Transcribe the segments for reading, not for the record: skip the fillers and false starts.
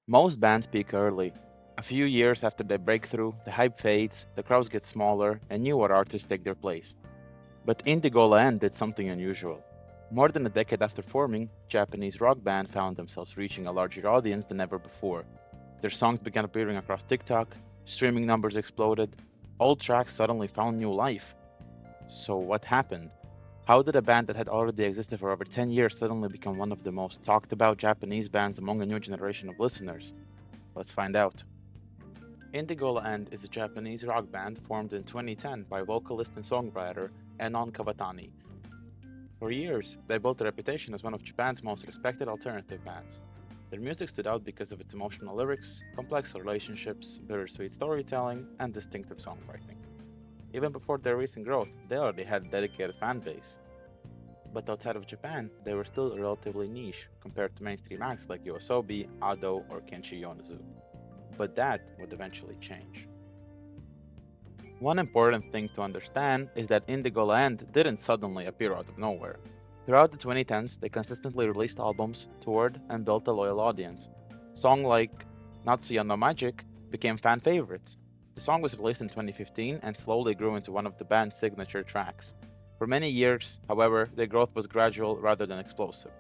Most bands peak early. A few years after their breakthrough, the hype fades, the crowds get smaller, and newer artists take their place. But Indigo did something unusual. More than a decade after forming, Japanese rock band found themselves reaching a larger audience than ever before. Their songs began appearing across TikTok, streaming numbers exploded, old tracks suddenly found new life. So, what happened? How did a band that had already existed for over 10 years suddenly become one of the most talked about Japanese bands among a new generation of listeners? Let's find out. Indigo is a Japanese rock band formed in 2010 by vocalist and songwriter Enon Kavatani. For years, they built a reputation as one of Japan's most respected alternative bands. Their music stood out because of its emotional lyrics, complex relationships, bittersweet storytelling, and distinctive songwriting. Even before their recent growth, they already had a dedicated fan base. But outside of Japan, they were still relatively niche compared to mainstream acts like Yoasobi, Ado, or Kenshi Yonezu. But that would eventually change. One important thing to understand is that Indigo didn't suddenly appear out of nowhere. Throughout the 2010s, they consistently released albums, toured, and built a loyal audience. Songs like Natsuya no Magic became fan favorites. The song was released in 2015 and slowly grew into one of the band's signature tracks. For many years, however, their growth was gradual rather than explosive.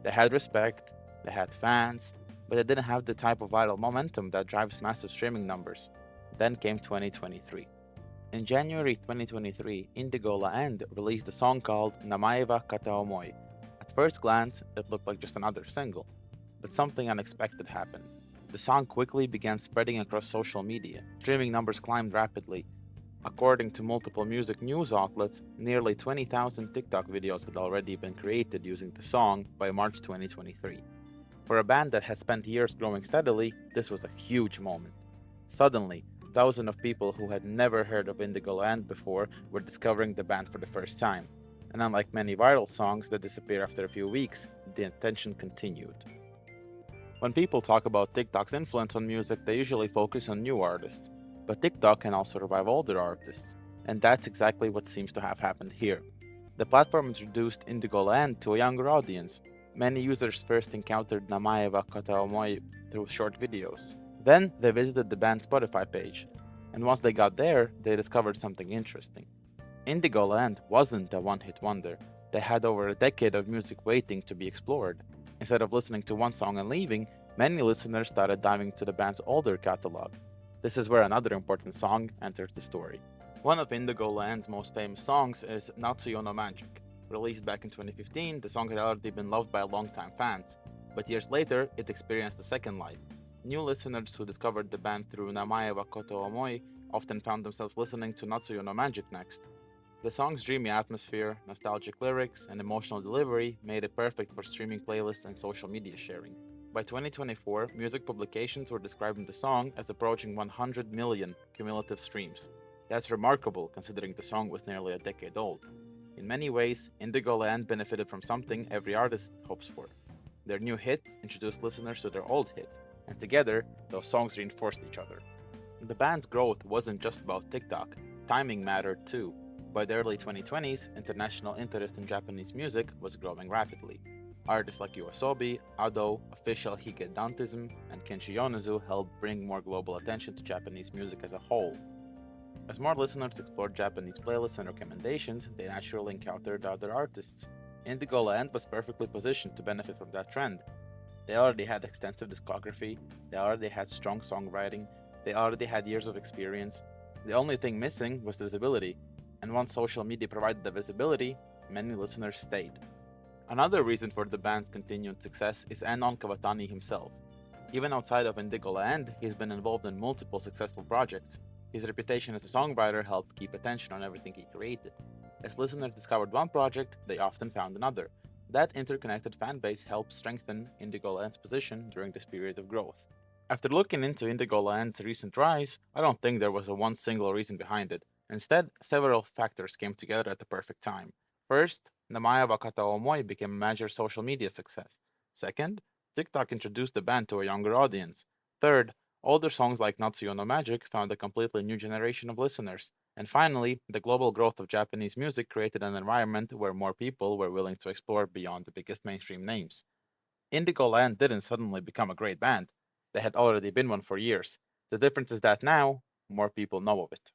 They had respect, they had fans, but they didn't have the type of viral momentum that drives massive streaming numbers. Then came 2023. In January 2023, Indigo released a song called Namae wa Kataomoi. At first glance, it looked like just another single, but something unexpected happened. The song quickly began spreading across social media. Streaming numbers climbed rapidly. According to multiple music news outlets, nearly 20,000 TikTok videos had already been created using the song by March 2023. For a band that had spent years growing steadily, this was a huge moment. Suddenly, thousands of people who had never heard of Indigo before were discovering the band for the first time. And unlike many viral songs that disappear after a few weeks, the attention continued. When people talk about TikTok's influence on music, they usually focus on new artists. But TikTok can also revive older artists, and that's exactly what seems to have happened here. The platform introduced Indigo to a younger audience. Many users first encountered Namae wa Kataomoi through short videos. Then they visited the band's Spotify page, and once they got there, they discovered something interesting. Indigo wasn't a one hit wonder, they had over a decade of music waiting to be explored. Instead of listening to one song and leaving, many listeners started diving into the band's older catalog. This is where another important song enters the story. One of Indigo most famous songs is Natsuyo no Magic. Released back in 2015, the song had already been loved by longtime fans, but years later, it experienced a second life. New listeners who discovered the band through Namae wa Koto Omoi often found themselves listening to Natsuyo no Magic next. The song's dreamy atmosphere, nostalgic lyrics, and emotional delivery made it perfect for streaming playlists and social media sharing. By 2024, music publications were describing the song as approaching 100 million cumulative streams. That's remarkable considering the song was nearly a decade old. In many ways, Indigo benefited from something every artist hopes for. Their new hit introduced listeners to their old hit, and together, those songs reinforced each other. The band's growth wasn't just about TikTok, timing mattered too. By the early 2020s, international interest in Japanese music was growing rapidly. Artists like Yoasobi, Ado, official Hige Dantism, and Kenshi Yonezu helped bring more global attention to Japanese music as a whole. As more listeners explored Japanese playlists and recommendations, they naturally encountered other artists. Indigo was perfectly positioned to benefit from that trend. They already had extensive discography, they already had strong songwriting, they already had years of experience. The only thing missing was visibility, and once social media provided the visibility, many listeners stayed. Another reason for the band's continued success is Anon Kavatani himself. Even outside of Indigo he's been involved in multiple successful projects. His reputation as a songwriter helped keep attention on everything he created. As listeners discovered one project, they often found another. That interconnected fanbase helped strengthen Indigo position during this period of growth. After looking into Indigo recent rise, I don't think there was a one single reason behind it. Instead, several factors came together at the perfect time. First, Namaya Wakata Omoi became a major social media success. Second, TikTok introduced the band to a younger audience. Third, older songs like Natsuyo no Magic found a completely new generation of listeners. And finally, the global growth of Japanese music created an environment where more people were willing to explore beyond the biggest mainstream names. Indigo didn't suddenly become a great band. There had already been one for years. The difference is that now more people know of it.